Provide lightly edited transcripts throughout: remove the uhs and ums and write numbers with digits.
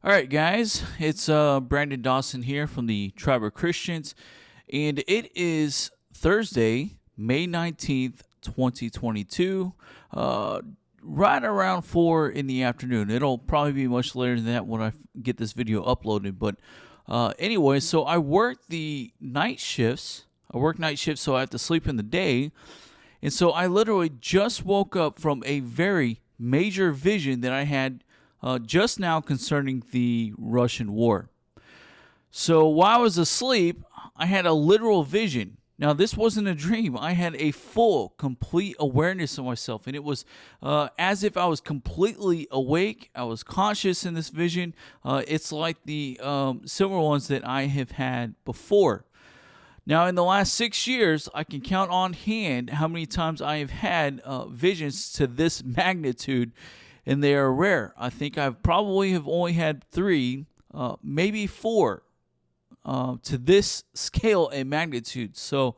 All right, guys, it's Brandon Dawson here from the Tribe of Christians, and it is Thursday, May 19th, 2022, right around 4 in the afternoon. It'll probably be much later than that when I get this video uploaded, but anyway, so I work the night shifts. I work night shifts, so I have to sleep in the day, and so I literally just woke up from a very major vision that I had just now concerning the Russian war. So while I was asleep, I had a literal vision. Now, this wasn't a dream. I had a full, complete awareness of myself, and it was as if I was completely awake. I was conscious in this vision. It's like the similar ones that I have had before. Now, in the last 6 years, I can count on hand how many times I have had visions to this magnitude, and they are rare. I think I probably have only had 3, maybe 4, to this scale and magnitude. So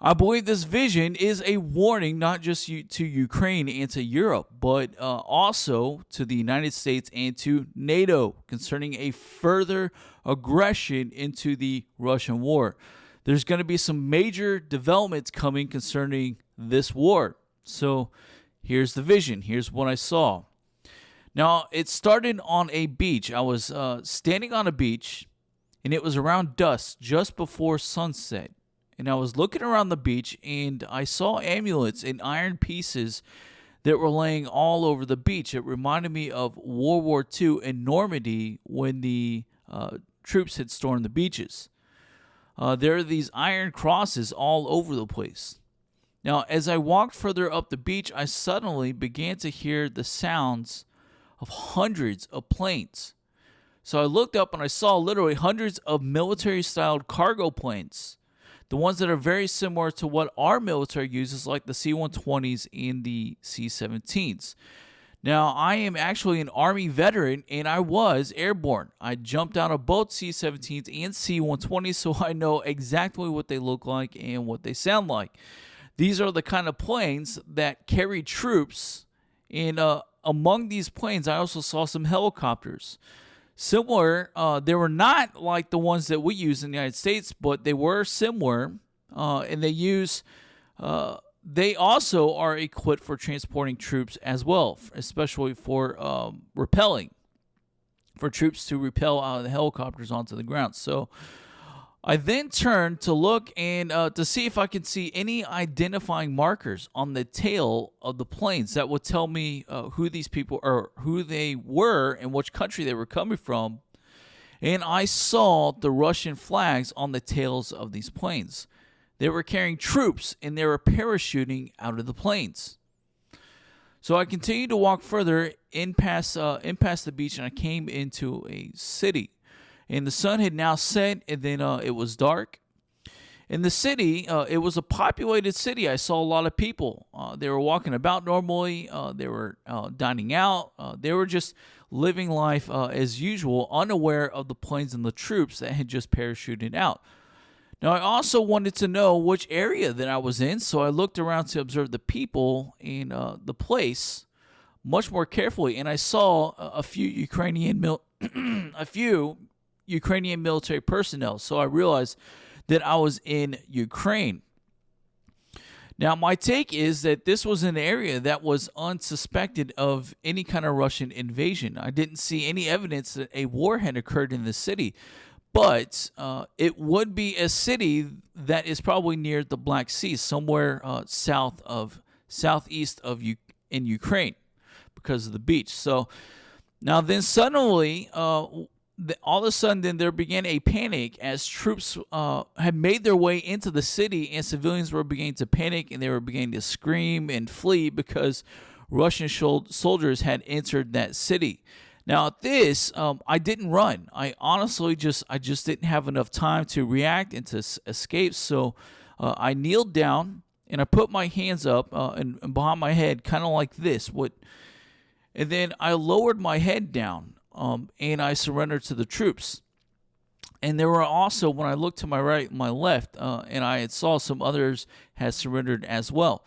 I believe this vision is a warning not just to Ukraine and to Europe, but also to the United States and to NATO concerning a further aggression into the Russian war. There's going to be some major developments coming concerning this war. So here's the vision. Here's what I saw. Now, it started on a beach. I was standing on a beach, and it was around dusk, just before sunset. And I was looking around the beach, and I saw amulets and iron pieces that were laying all over the beach. It reminded me of World War II in Normandy when the troops had stormed the beaches. There are these iron crosses all over the place. Now, as I walked further up the beach, I suddenly began to hear the sounds of hundreds of planes. So I looked up and I saw literally hundreds of military-styled cargo planes, the ones that are very similar to what our military uses, like the C-120s and the C-17s. Now, I am actually an Army veteran, and I was airborne. I jumped out of both C-17s and C-120s, so I know exactly what they look like and what they sound like. These are the kind of planes that carry troops, and among these planes, I also saw some helicopters. Similar, they were not like the ones that we use in the United States, but they were similar, and they also are equipped for transporting troops as well, especially for repelling, for troops to repel out of the helicopters onto the ground. So I then turned to look and to see if I could see any identifying markers on the tail of the planes that would tell me who these people are, who they were, and which country they were coming from. And I saw the Russian flags on the tails of these planes. They were carrying troops, and they were parachuting out of the planes. So I continued to walk further in past the beach, and I came into a city. And the sun had now set, and then it was dark. In the city, it was a populated city. I saw a lot of people. They were walking about normally. They were dining out. They were just living life as usual, unaware of the planes and the troops that had just parachuted out. Now, I also wanted to know which area that I was in, so I looked around to observe the people in the place much more carefully, and I saw a few Ukrainian military personnel. So I realized that I was in Ukraine. Now, my take is that this was an area that was unsuspected of any kind of Russian invasion. I didn't see any evidence that a war had occurred in the city, but it would be a city that is probably near the Black Sea, somewhere southeast of in Ukraine, because of the beach. So now then suddenly, all of a sudden, then there began a panic as troops had made their way into the city, and civilians were beginning to panic, and they were beginning to scream and flee because Russian soldiers had entered that city. Now, at this, I didn't run. I honestly just didn't have enough time to react and to escape. So I kneeled down and I put my hands up and behind my head, kind of like this. And then I lowered my head down. And I surrendered to the troops. And there were also, when I looked to my right and my left, and I had saw some others had surrendered as well.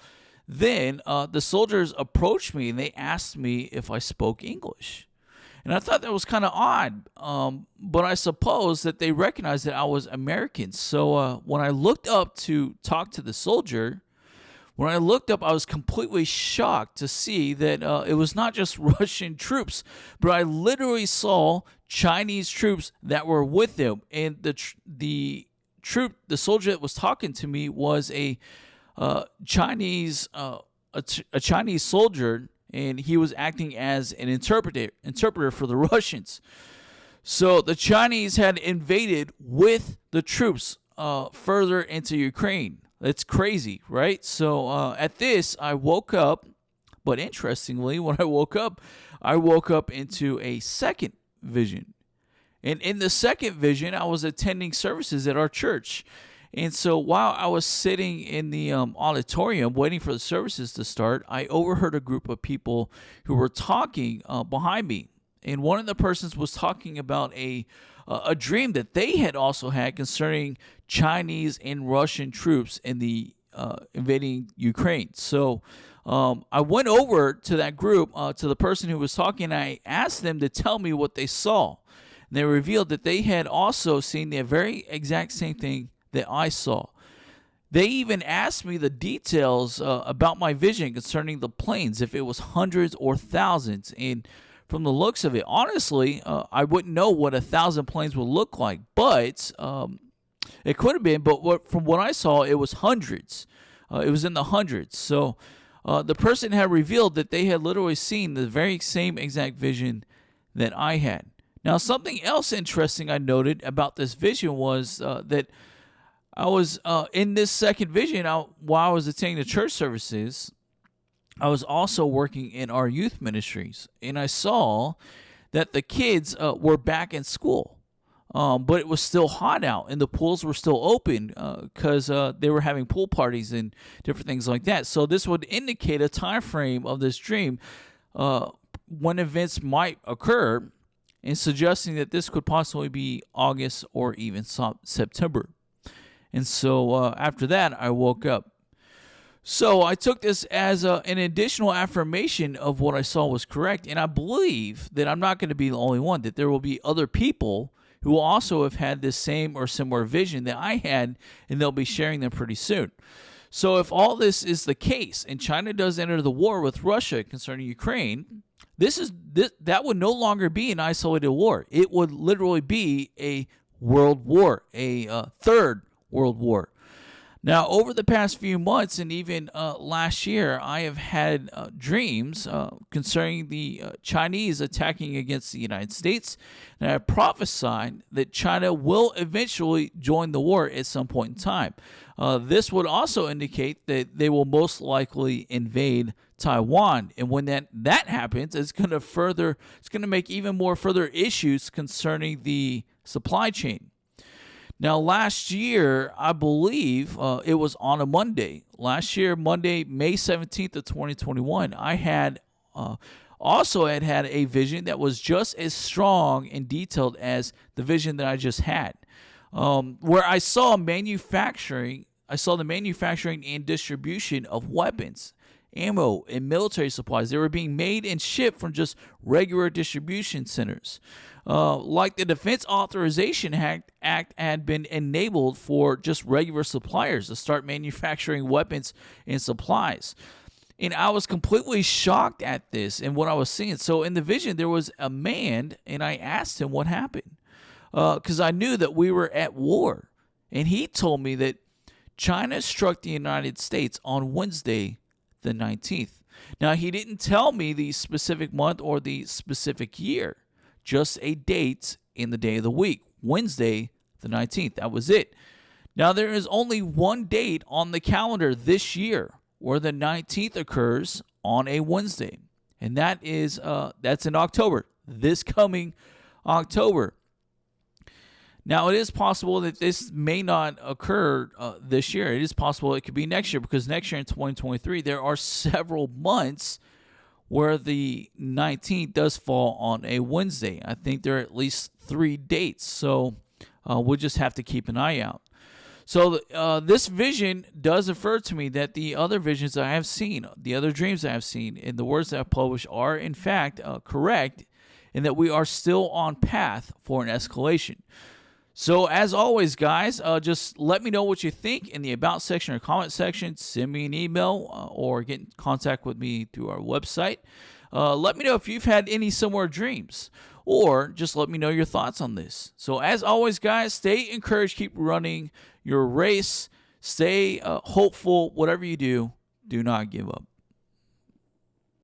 Then the soldiers approached me and they asked me if I spoke English. And I thought that was kind of odd. But I suppose that they recognized that I was American. So when I looked up to talk to the soldier, when I looked up, I was completely shocked to see that it was not just Russian troops, but I literally saw Chinese troops that were with them. And the soldier that was talking to me was a Chinese soldier, and he was acting as an interpreter for the Russians. So the Chinese had invaded with the troops further into Ukraine. That's crazy, right? So at this, I woke up, but interestingly, when I woke up into a second vision. And in the second vision, I was attending services at our church. And so while I was sitting in the auditorium waiting for the services to start, I overheard a group of people who were talking behind me. And one of the persons was talking about a dream that they had also had concerning Chinese and Russian troops in the invading Ukraine. So I went over to that group, to the person who was talking, and I asked them to tell me what they saw. And they revealed that they had also seen the very exact same thing that I saw. They even asked me the details about my vision concerning the planes, if it was hundreds or thousands. And from the looks of it, honestly, I wouldn't know what 1,000 planes would look like, but it could have been. But from what I saw, it was hundreds. It was in the hundreds. So the person had revealed that they had literally seen the very same exact vision that I had. Now, something else interesting I noted about this vision was that I was in this second vision, while I was attending the church services, I was also working in our youth ministries, and I saw that the kids were back in school, but it was still hot out, and the pools were still open because they were having pool parties and different things like that. So this would indicate a time frame of this dream when events might occur, and suggesting that this could possibly be August or even September. And so after that, I woke up. So I took this as an additional affirmation of what I saw was correct. And I believe that I'm not going to be the only one, that there will be other people who also have had this same or similar vision that I had, and they'll be sharing them pretty soon. So if all this is the case, and China does enter the war with Russia concerning Ukraine, that would no longer be an isolated war. It would literally be a world war, a third World War. Now, over the past few months and even last year, I have had dreams concerning the Chinese attacking against the United States, and I have prophesied that China will eventually join the war at some point in time. This would also indicate that they will most likely invade Taiwan, and when that happens, it's going to make even more further issues concerning the supply chain. Now, last year, I believe it was on a Monday. Last year, Monday, May 17th of 2021, I had also had a vision that was just as strong and detailed as the vision that I just had, where I saw the manufacturing and distribution of weapons, ammo, and military supplies. They were being made and shipped from just regular distribution centers. Like the Defense Authorization Act had been enabled for just regular suppliers to start manufacturing weapons and supplies. And I was completely shocked at this and what I was seeing. So in the vision, there was a man, and I asked him what happened, because I knew that we were at war. And he told me that China struck the United States on Wednesday, the 19th. Now, he didn't tell me the specific month or the specific year, just a date in the day of the week, Wednesday, the 19th. That was it. Now, there is only one date on the calendar this year where the 19th occurs on a Wednesday, and that's in October, this coming October. Now, it is possible that this may not occur this year. It is possible it could be next year, because next year in 2023, there are several months where the 19th does fall on a Wednesday. I think there are at least 3 dates, so we'll just have to keep an eye out. So this vision does affirm to me that the other visions I have seen, the other dreams I have seen, and the words that I've published are, in fact, correct, and that we are still on path for an escalation. So as always, guys, just let me know what you think in the About section or comment section. Send me an email or get in contact with me through our website. Let me know if you've had any similar dreams, or just let me know your thoughts on this. So as always, guys, stay encouraged. Keep running your race. Stay hopeful. Whatever you do, do not give up.